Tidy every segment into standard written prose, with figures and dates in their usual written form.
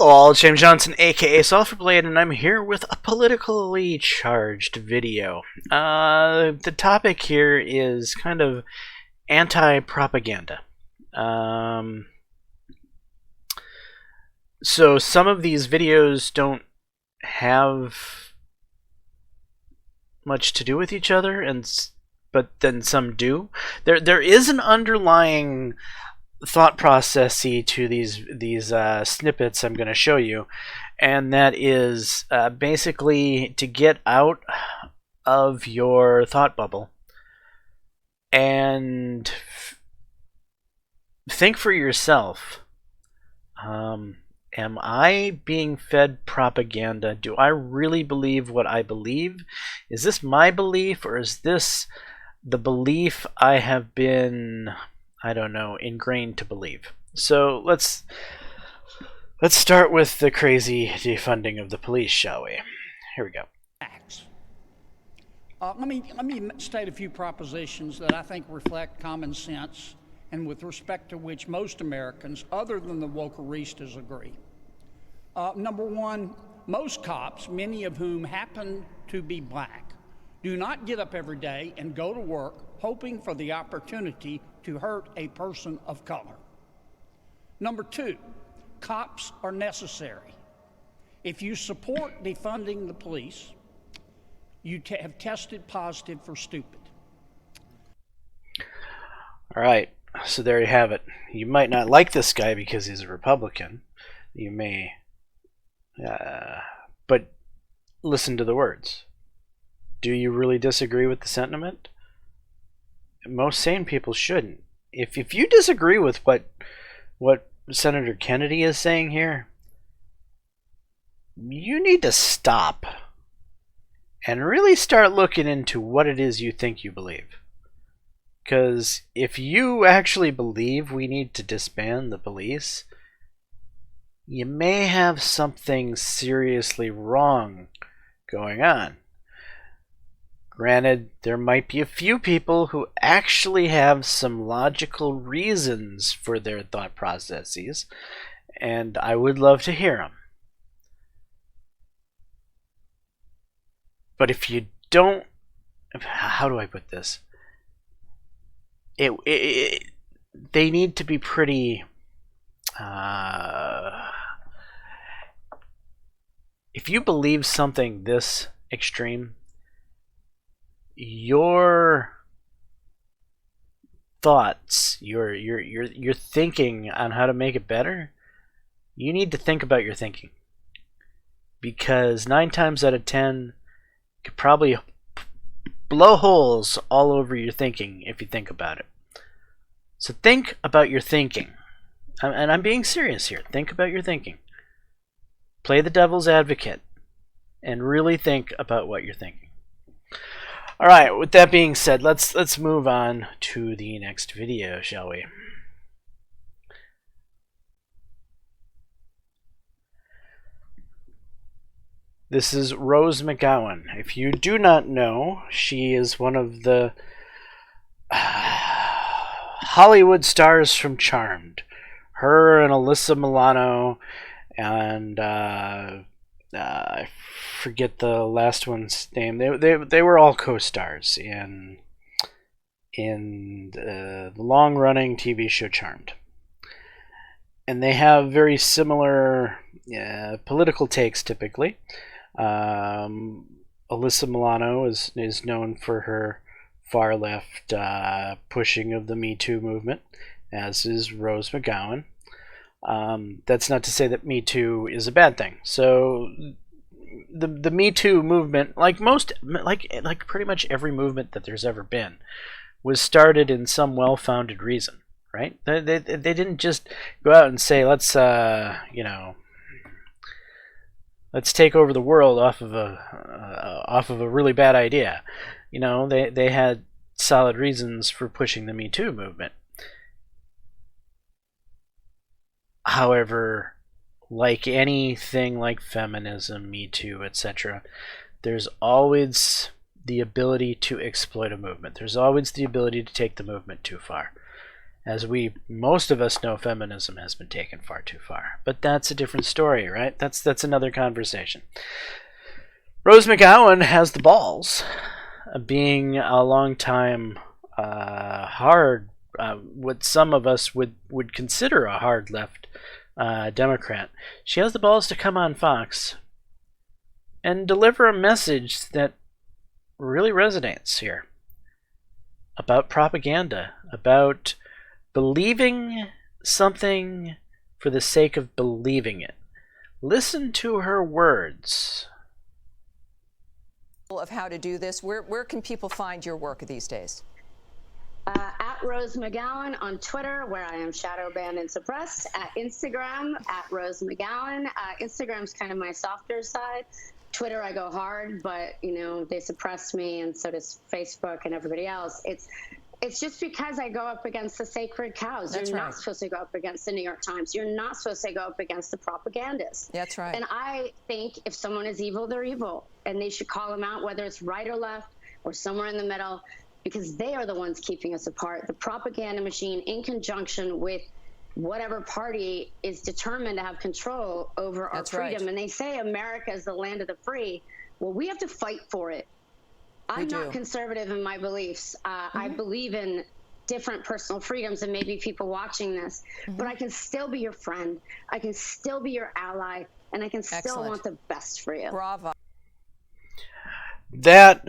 Hello all, Jaames Johnson, aka Sulfurblade, and I'm here with a politically charged video. The topic here is kind of anti-propaganda. So some of these videos don't have much to do with each other, but then some do. There is an underlying thought processy to these snippets I'm going to show you, and that is basically to get out of your thought bubble and think for yourself. Am I being fed propaganda? Do I really believe what I believe? Is this my belief, or is this the belief I have been, I don't know, ingrained to believe? So let's start with the crazy defunding of the police, shall we? Here we go. Let me state a few propositions that I think reflect common sense and with respect to which most Americans, other than the wokeristas, agree. Number one, most cops, many of whom happen to be black, do not get up every day and go to work hoping for the opportunity to hurt a person of color. Number two, cops are necessary. If you support defunding the police, you have tested positive for stupid. All right, so there you have it. You might not like this guy because he's a Republican. You may, but listen to the words. Do you really disagree with the sentiment? Most sane people shouldn't. If you disagree with what Senator Kennedy is saying here, you need to stop and really start looking into what it is you think you believe. Because if you actually believe we need to disband the police, you may have something seriously wrong going on. Granted, there might be a few people who actually have some logical reasons for their thought processes, and I would love to hear them. But if you don't, how do I put this? They need to be pretty, if you believe something this extreme, your thoughts, your thinking on how to make it better, you need to think about your thinking. Because 9 times out of 10, you could probably blow holes all over your thinking if you think about it. So think about your thinking. And I'm being serious here. Think about your thinking. Play the devil's advocate and really think about what you're thinking. All right, with that being said, let's move on to the next video, shall we? This is Rose Mcgowan. If you do not know, she is one of the Hollywood stars from Charmed. Her and Alyssa Milano, and I forget the last one's name. They were all co-stars in the long-running TV show Charmed, and they have very similar political takes typically. Alyssa Milano is known for her far left pushing of the Me Too movement, as is Rose Mcgowan. That's not to say that Me Too is a bad thing. So the Me Too movement, like pretty much every movement that there's ever been, was started in some well-founded reason, right? They didn't just go out and say let's take over the world off of a really bad idea. You know, they had solid reasons for pushing the Me Too movement. However, like anything like feminism, Me Too, etc., there's always the ability to exploit a movement. There's always the ability to take the movement too far. As most of us know, feminism has been taken far too far. But that's a different story, right? That's another conversation. Rose McGowan has the balls, being a long time what some of us would consider a hard left Democrat. She has the balls to come on Fox and deliver a message that really resonates here about propaganda, about believing something for the sake of believing it. Listen to her words. Of how to do this, where can people find your work these days? At Rose McGowan on Twitter, where I am shadow banned and suppressed. At Instagram, at Rose McGowan. Instagram's kind of my softer side. Twitter, I go hard, but they suppress me, and so does Facebook and everybody else. It's just because I go up against the sacred cows. That's You're right. not supposed to go up against the New York Times. You're not supposed to go up against the propagandists. That's right. And I think if someone is evil, they're evil, and they should call them out, whether it's right or left or somewhere in the middle, because they are the ones keeping us apart. The propaganda machine, in conjunction with whatever party, is determined to have control over our freedom. Right. And they say America is the land of the free. Well, we have to fight for it. I'm not conservative in my beliefs. I believe in different personal freedoms, and maybe people watching this, but I can still be your friend. I can still be your ally, and I can still want the best for you. Bravo. That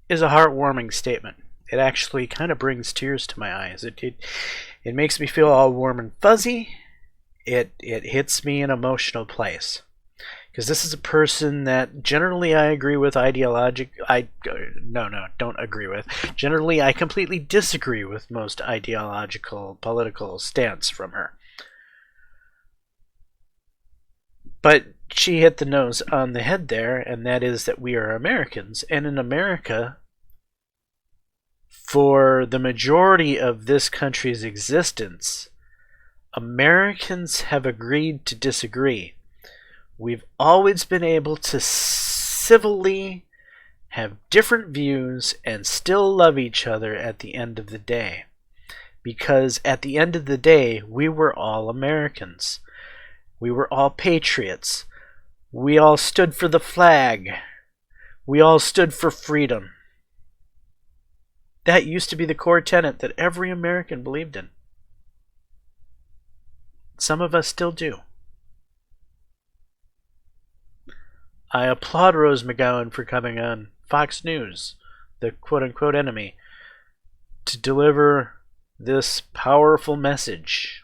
is a heartwarming statement. It actually kind of brings tears to my eyes. It makes me feel all warm and fuzzy. It hits me in an emotional place. Because this is a person that generally I agree with don't agree with. Generally, I completely disagree with most ideological, political stance from her. But she hit the nose on the head there, and that is that we are Americans. And in America, for the majority of this country's existence, Americans have agreed to disagree. We've always been able to civilly have different views and still love each other at the end of the day. Because at the end of the day, we were all Americans. We were all patriots. We all stood for the flag. We all stood for freedom. That used to be the core tenet that every American believed in. Some of us still do. I applaud Rose McGowan for coming on Fox News, the quote-unquote enemy, to deliver this powerful message.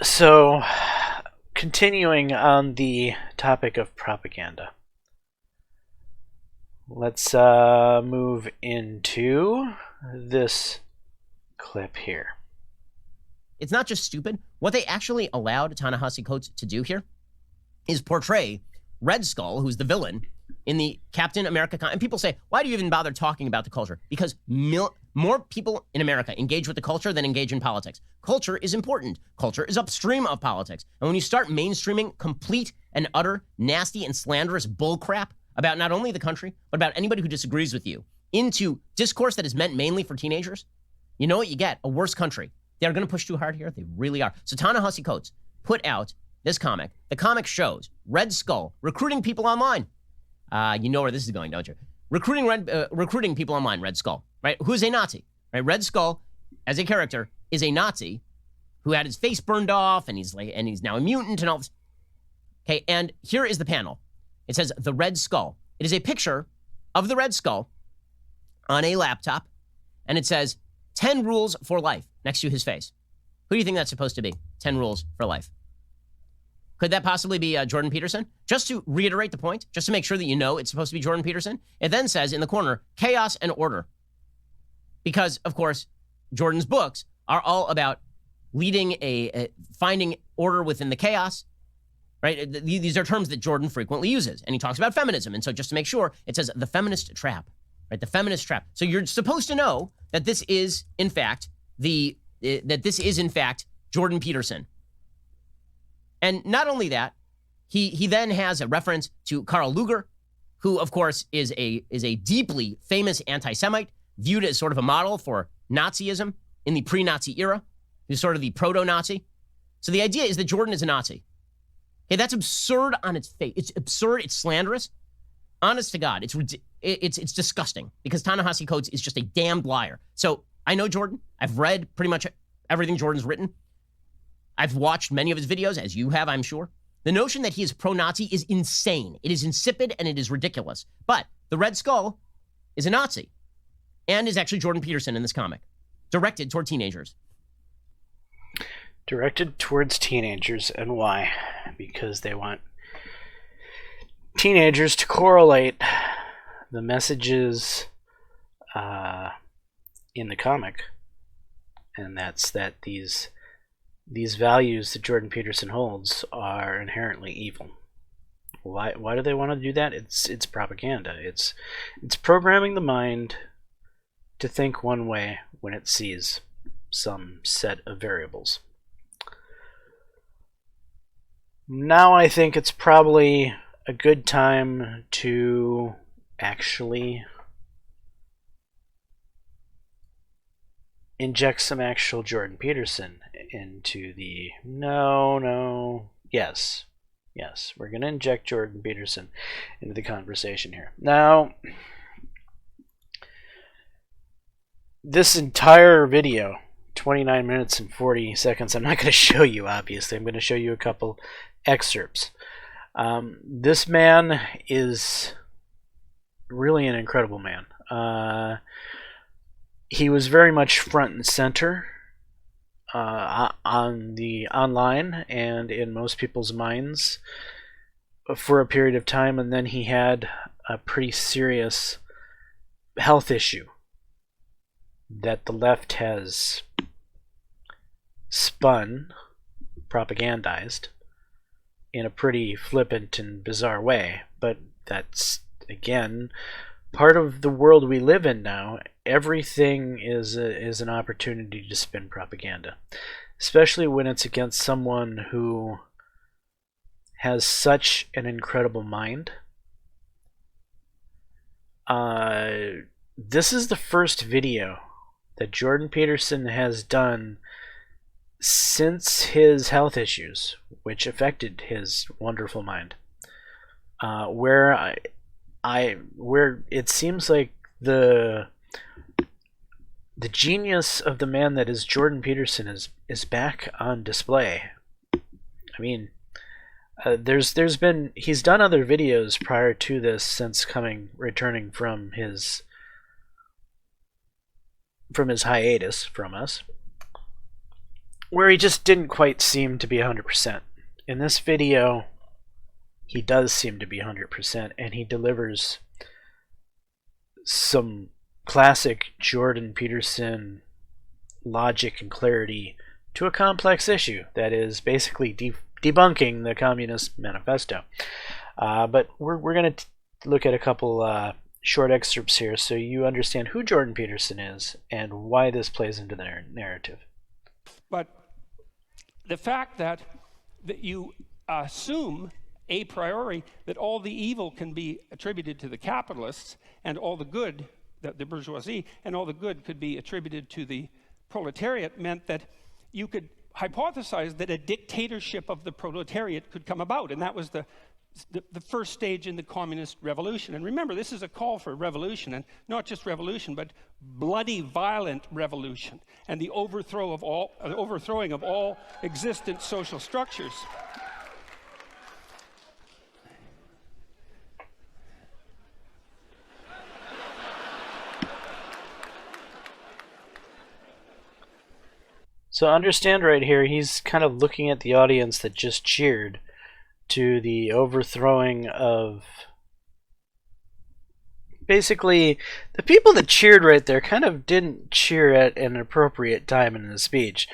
So, continuing on the topic of propaganda, let's move into this clip here. It's not just stupid. What they actually allowed Ta-Nehisi Coates to do here is portray Red Skull, who's the villain, in the Captain America. And people say, why do you even bother talking about the culture? Because more people in America engage with the culture than engage in politics. Culture is important. Culture is upstream of politics. And when you start mainstreaming complete and utter nasty and slanderous bullcrap about not only the country, but about anybody who disagrees with you into discourse that is meant mainly for teenagers, you know what you get? A worse country. They're going to push too hard here. They really are. So Ta-Nehisi Coates put out this comic. The comic shows Red Skull recruiting people online. You know where this is going, don't you? Recruiting people online, Red Skull, right? Who's a Nazi, right? Red Skull, as a character, is a Nazi who had his face burned off, and he's now a mutant and all this. Okay, and here is the panel. It says the Red Skull. It is a picture of the Red Skull on a laptop, and it says 10 rules for life next to his face. Who do you think that's supposed to be? 10 rules for life. Could that possibly be Jordan Peterson? Just to reiterate the point, just to make sure that you know it's supposed to be Jordan Peterson, it then says in the corner, chaos and order. Because, of course, Jordan's books are all about leading finding order within the chaos, right? These are terms that Jordan frequently uses, and he talks about feminism. And so just to make sure, it says the feminist trap, right? The feminist trap. So you're supposed to know that this is, in fact, Jordan Peterson. And not only that, he then has a reference to Carl Luger, who, of course, is a deeply famous anti-Semite, viewed as sort of a model for Nazism in the pre-Nazi era, who's sort of the proto-Nazi. So the idea is that Jordan is a Nazi. Okay, that's absurd on its face. It's absurd. It's slanderous. Honest to God, it's disgusting because Ta-Nehisi Coates is just a damned liar. So I know Jordan. I've read pretty much everything Jordan's written. I've watched many of his videos, as you have, I'm sure. The notion that he is pro-Nazi is insane. It is insipid and it is ridiculous. But the Red Skull is a Nazi and is actually Jordan Peterson in this comic, directed toward teenagers. Directed towards teenagers, and why? Because they want teenagers to correlate the messages in the comic, and that's that these values that Jordan Peterson holds are inherently evil. Why do they want to do that? It's propaganda. It's programming the mind to think one way when it sees some set of variables. Now I think it's probably a good time to actually inject some actual Jordan Peterson into the... Yes, we're going to inject Jordan Peterson into the conversation here. Now, this entire video, 29 minutes and 40 seconds, I'm not going to show you, obviously. I'm going to show you a couple excerpts. This man is really an incredible man. He was very much front and center on the online and in most people's minds for a period of time, and then he had a pretty serious health issue that the left has spun, propagandized in a pretty flippant and bizarre way. But that's, again, part of the world we live in now. Everything is an opportunity to spin propaganda, especially when it's against someone who has such an incredible mind. This is the first video that Jordan Peterson has done since his health issues, which affected his wonderful mind, where it seems like the genius of the man that is Jordan Peterson is back on display. I mean, he's done other videos prior to this since returning from his hiatus from us, where he just didn't quite seem to be 100%. In this video, he does seem to be 100%, and he delivers some classic Jordan Peterson logic and clarity to a complex issue that is basically debunking the Communist Manifesto. But we're going to look at a couple short excerpts here so you understand who Jordan Peterson is and why this plays into the narrative. But the fact that you assume a priori that all the evil can be attributed to the capitalists and all the good, the bourgeoisie, and all the good could be attributed to the proletariat meant that you could hypothesize that a dictatorship of the proletariat could come about. And that was the first stage in the communist revolution. And remember, this is a call for revolution, and not just revolution, but bloody, violent revolution, and the overthrowing of all existent social structures. So understand right here, he's kind of looking at the audience that just cheered to the overthrowing of... Basically, the people that cheered right there kind of didn't cheer at an appropriate time in the speech.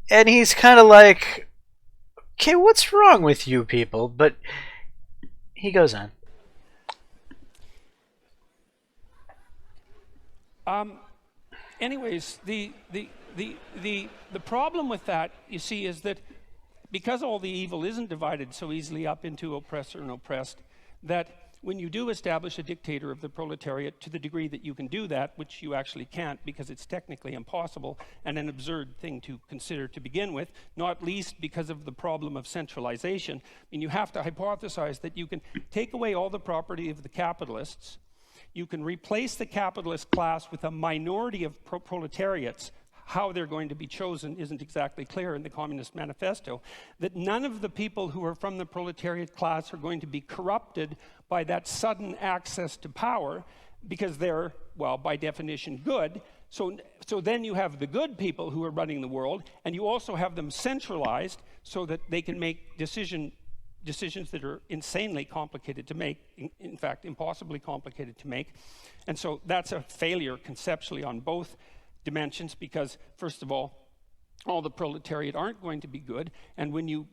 And he's kind of like, okay, what's wrong with you people? But he goes on. Anyways, the problem with that, you see, is that because all the evil isn't divided so easily up into oppressor and oppressed, that when you do establish a dictator of the proletariat, to the degree that you can do that, which you actually can't because it's technically impossible and an absurd thing to consider to begin with, not least because of the problem of centralization. I mean, you have to hypothesize that you can take away all the property of the capitalists, you can replace the capitalist class with a minority of proletariats. How they're going to be chosen isn't exactly clear in the Communist Manifesto, that none of the people who are from the proletariat class are going to be corrupted by that sudden access to power because they're, well, by definition, good. So then you have the good people who are running the world, and you also have them centralized so that they can make decisions that are insanely complicated to make, in fact, impossibly complicated to make. And so that's a failure conceptually on both dimensions because, first of all the proletariat aren't going to be good, and when you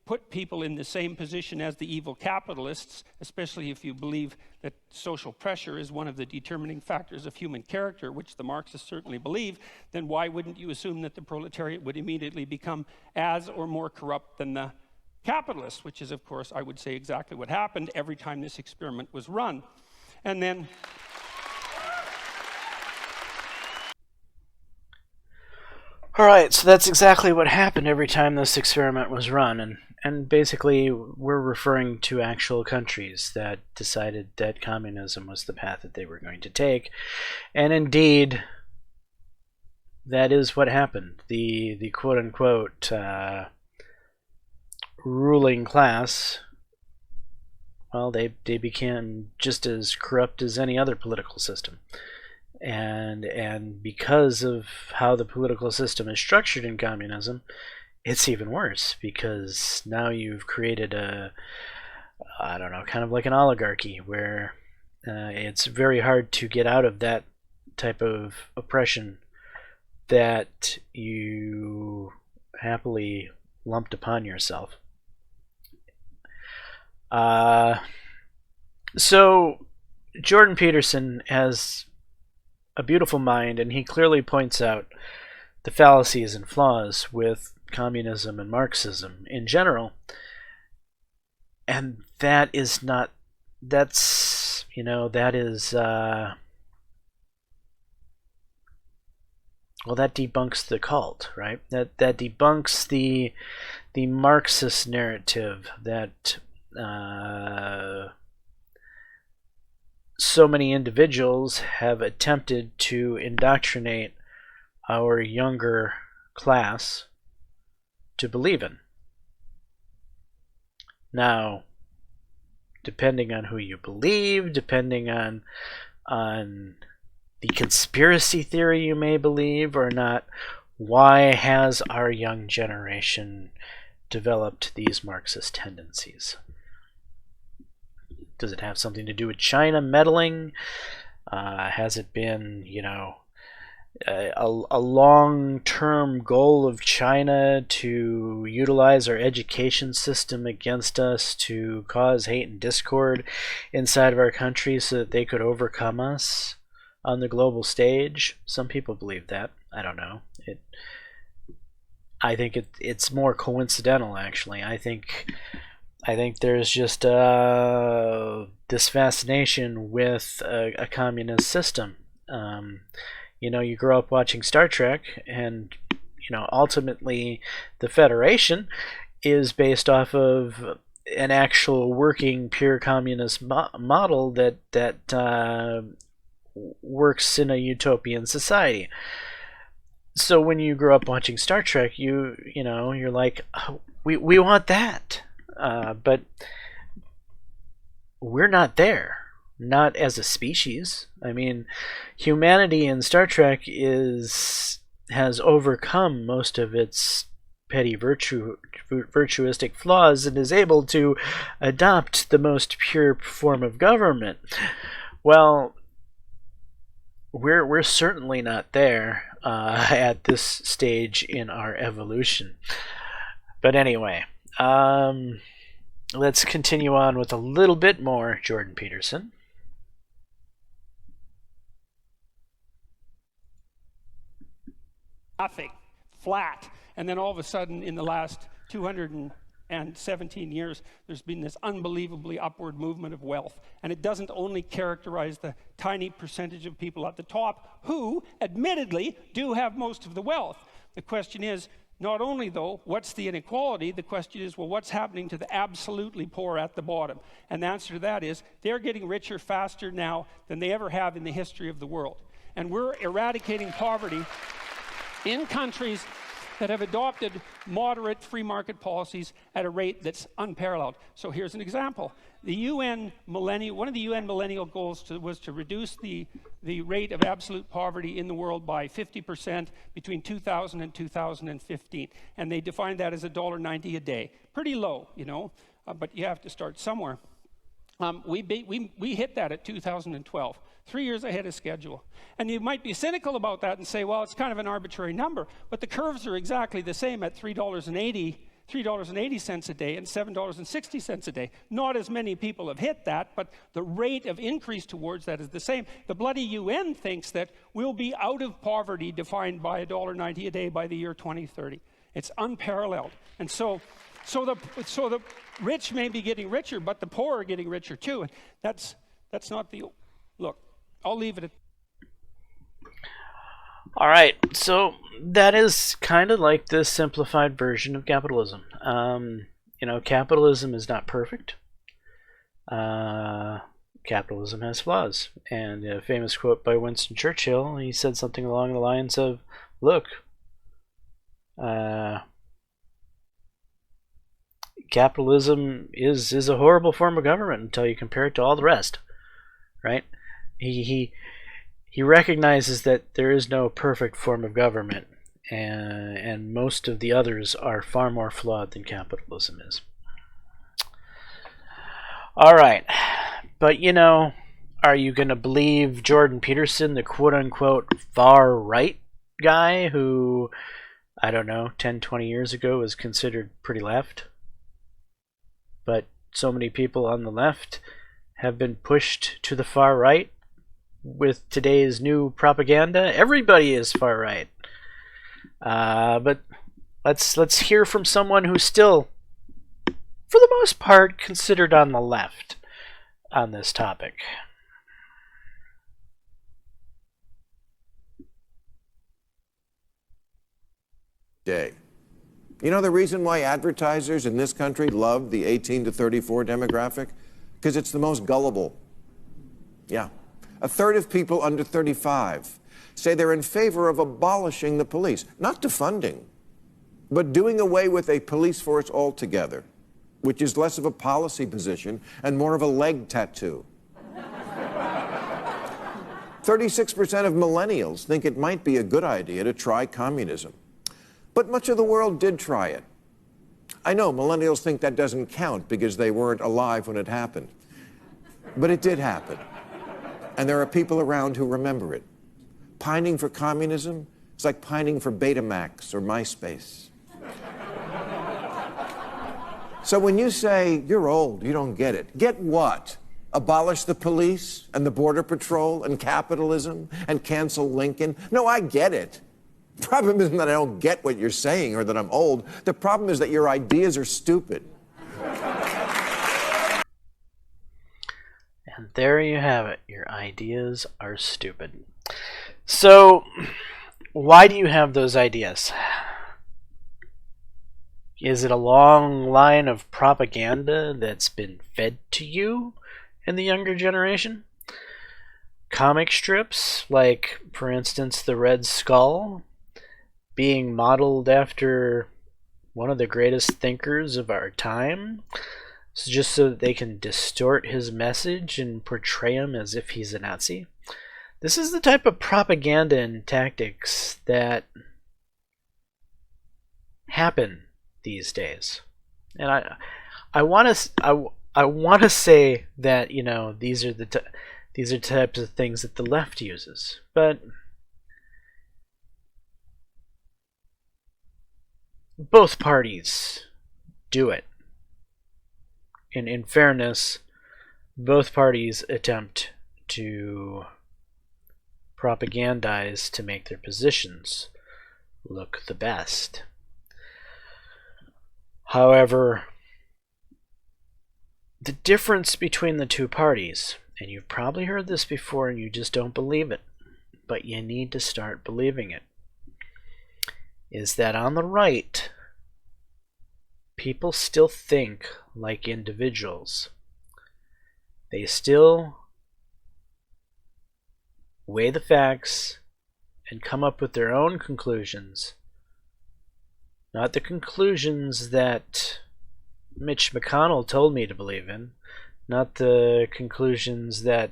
put people in the same position as the evil capitalists, especially if you believe that social pressure is one of the determining factors of human character, which the Marxists certainly believe, then why wouldn't you assume that the proletariat would immediately become as or more corrupt than the capitalists, which is, of course, I would say exactly what happened every time this experiment was run. And then All right, so that's exactly what happened every time this experiment was run, and basically we're referring to actual countries that decided that communism was the path that they were going to take, and indeed, that is what happened. The quote-unquote ruling class, well, they became just as corrupt as any other political system. And because of how the political system is structured in communism, it's even worse because now you've created kind of like an oligarchy where it's very hard to get out of that type of oppression that you happily lumped upon yourself. So Jordan Peterson has a beautiful mind, and he clearly points out the fallacies and flaws with communism and Marxism in general. And that is not, that is, well, that debunks the cult, right? That debunks the Marxist narrative that so many individuals have attempted to indoctrinate our younger class to believe in. Now, depending on who you believe, depending on the conspiracy theory you may believe or not, why has our young generation developed these Marxist tendencies? Does it have something to do with China meddling? Has it been, a long-term goal of China to utilize our education system against us to cause hate and discord inside of our country so that they could overcome us on the global stage? Some people believe that. I don't know. I think it's more coincidental, actually. I think there's just this fascination with a communist system. You grow up watching Star Trek, and ultimately the Federation is based off of an actual working pure communist model that works in a utopian society. So when you grow up watching Star Trek, you're like, oh, we want that. But we're not there, not as a species. I mean, humanity in Star Trek has overcome most of its petty virtuistic flaws and is able to adopt the most pure form of government. Well, we're certainly not there at this stage in our evolution. But anyway. Let's continue on with a little bit more Jordan Peterson. Nothing. Flat. And then all of a sudden, in the last 200 and 17 years, there's been this unbelievably upward movement of wealth. And it doesn't only characterize the tiny percentage of people at the top who, admittedly, do have most of the wealth. The question is, not only, though, what's the inequality? The question is, well, what's happening to the absolutely poor at the bottom? And the answer to that is, they're getting richer faster now than they ever have in the history of the world. And we're eradicating poverty in countries that have adopted moderate free market policies at a rate that's unparalleled. So here's an example. One of the UN millennial goals was to reduce the rate of absolute poverty in the world by 50% between 2000 and 2015. And they defined that as $1.90 a day. Pretty low, you know, but you have to start somewhere. We hit that at 2012, 3 years ahead of schedule. And you might be cynical about that and say, well, it's kind of an arbitrary number, but the curves are exactly the same at $3.80 a day and $7.60 a day. Not as many people have hit that, but the rate of increase towards that is the same. The bloody UN thinks that we'll be out of poverty defined by $1.90 a day by the year 2030. It's unparalleled. And so the rich may be getting richer, but the poor are getting richer too. And that's not the... Look, I'll leave it at... All right, so that is kind of like the simplified version of capitalism. You know, capitalism is not perfect. Capitalism has flaws. And a famous quote by Winston Churchill, he said something along the lines of, look, capitalism is a horrible form of government until you compare it to all the rest, right? He recognizes that there is no perfect form of government, and most of the others are far more flawed than capitalism is. All right, but you know, are you going to believe Jordan Peterson, the quote-unquote far-right guy who, I don't know, 10, 20 years ago was considered pretty left? But so many people on the left have been pushed to the far right with today's new propaganda. Everybody is far right. But let's hear from someone who's still, for the most part, considered on the left on this topic. Day. You know the reason why advertisers in this country love the 18 to 34 demographic? Because it's the most gullible. Yeah. A third of people under 35 say they're in favor of abolishing the police, not defunding, but doing away with a police force altogether, which is less of a policy position and more of a leg tattoo. 36% of millennials think it might be a good idea to try communism. But much of the world did try it. I know millennials think that doesn't count because they weren't alive when it happened. But it did happen. And there are people around who remember it. Pining for communism is like pining for Betamax or MySpace. So when you say, you're old, you don't get it, get what? Abolish the police and the border patrol and capitalism and cancel Lincoln? No, I get it. The problem isn't that I don't get what you're saying or that I'm old. The problem is that your ideas are stupid. And there you have it. Your ideas are stupid. So, why do you have those ideas? Is it a long line of propaganda that's been fed to you in the younger generation? Comic strips, like, for instance, the Red Skull, being modeled after one of the greatest thinkers of our time, just so that they can distort his message and portray him as if he's a Nazi. This is the type of propaganda and tactics that happen these days. And I want to say that, you know, these are types of things that the left uses, but both parties do it. In fairness, both parties attempt to propagandize to make their positions look the best. However, The difference between the two parties, and you've probably heard this before and you just don't believe it, but you need to start believing it, is that on the right, people still think like individuals. They still weigh the facts and come up with their own conclusions, not the conclusions that Mitch McConnell told me to believe in, not the conclusions that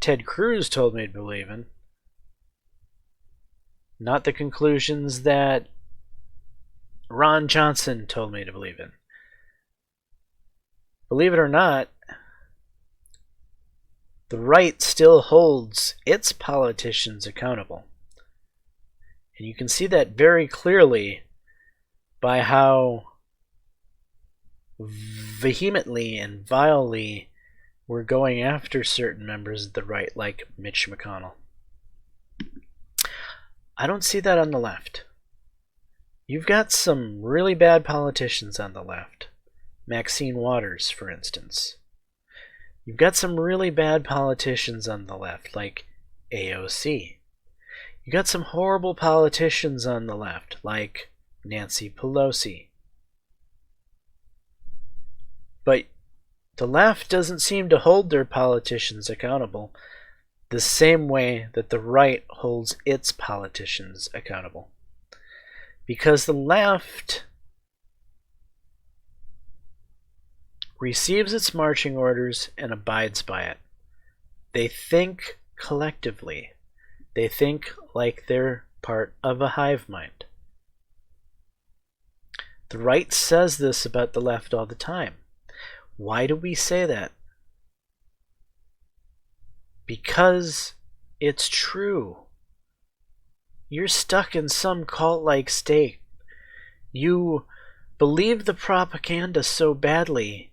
Ted Cruz told me to believe in, not the conclusions that Ron Johnson told me to believe in. Believe it or not, the right still holds its politicians accountable. And you can see that very clearly by how vehemently and vilely we're going after certain members of the right, like Mitch McConnell. I don't see that on the left. You've got some really bad politicians on the left. Maxine Waters, for instance. You've got some really bad politicians on the left, like AOC. You got some horrible politicians on the left, like Nancy Pelosi. But the left doesn't seem to hold their politicians accountable the same way that the right holds its politicians accountable. Because the left receives its marching orders and abides by it. They think collectively. They think like they're part of a hive mind. The right says this about the left all the time. Why do we say that? Because it's true. You're stuck in some cult-like state. You believe the propaganda so badly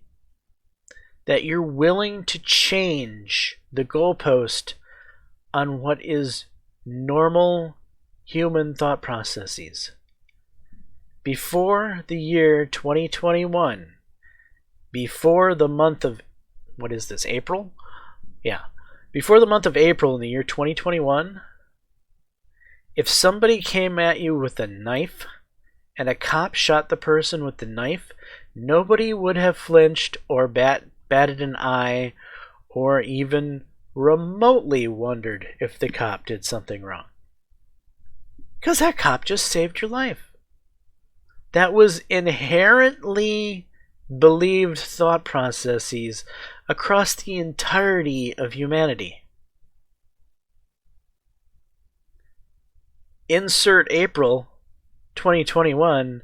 that you're willing to change the goalpost on what is normal human thought processes. Before the year 2021, before the month of, what is this, April? Yeah. Before the month of April in the year 2021, if somebody came at you with a knife and a cop shot the person with the knife, nobody would have flinched or batted an eye or even remotely wondered if the cop did something wrong. Because that cop just saved your life. That was inherently believed thought processes across the entirety of humanity. Insert April 2021,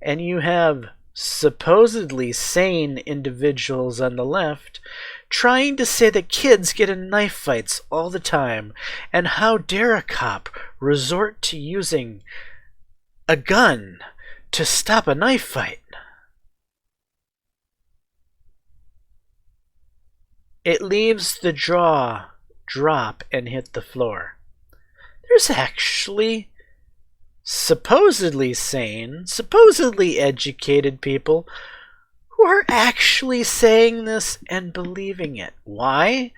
and you have supposedly sane individuals on the left trying to say that kids get in knife fights all the time, and how dare a cop resort to using a gun to stop a knife fight. It leaves the jaw drop and hit the floor. There's actually supposedly sane, supposedly educated people who are actually saying this and believing it. Why?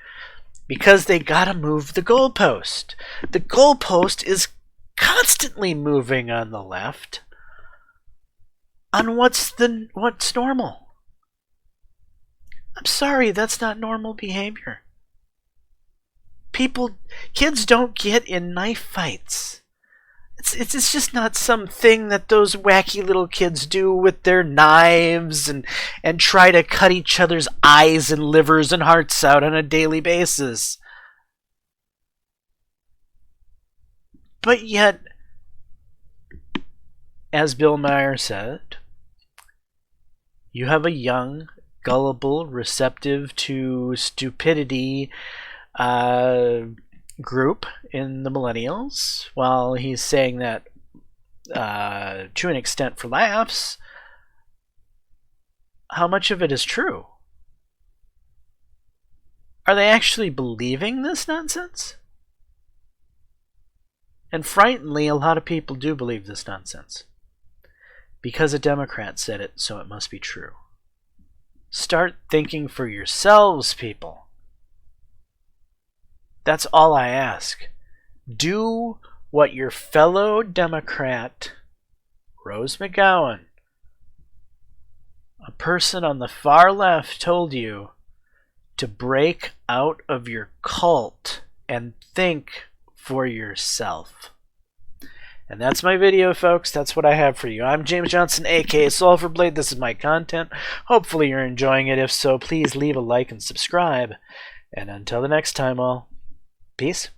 Because they gotta move the goalpost. The goalpost is constantly moving on the left on what's normal. I'm sorry, that's not normal behavior. Kids don't get in knife fights. It's just not something that those wacky little kids do with their knives and try to cut each other's eyes and livers and hearts out on a daily basis. But yet, as Bill Maher said, you have a young, gullible, receptive to stupidity group in the millennials. While he's saying that to an extent for laughs, how much of it is true? Are they actually believing this nonsense? And frighteningly, a lot of people do believe this nonsense. Because a Democrat said it, so it must be true. Start thinking for yourselves, people. That's all I ask. Do what your fellow Democrat, Rose McGowan, a person on the far left, told you to break out of your cult and think for yourself. And that's my video, folks. That's what I have for you. I'm James Johnson, aka Sulfurblade. This is my content. Hopefully you're enjoying it. If so, please leave a like and subscribe. And until the next time, all, peace.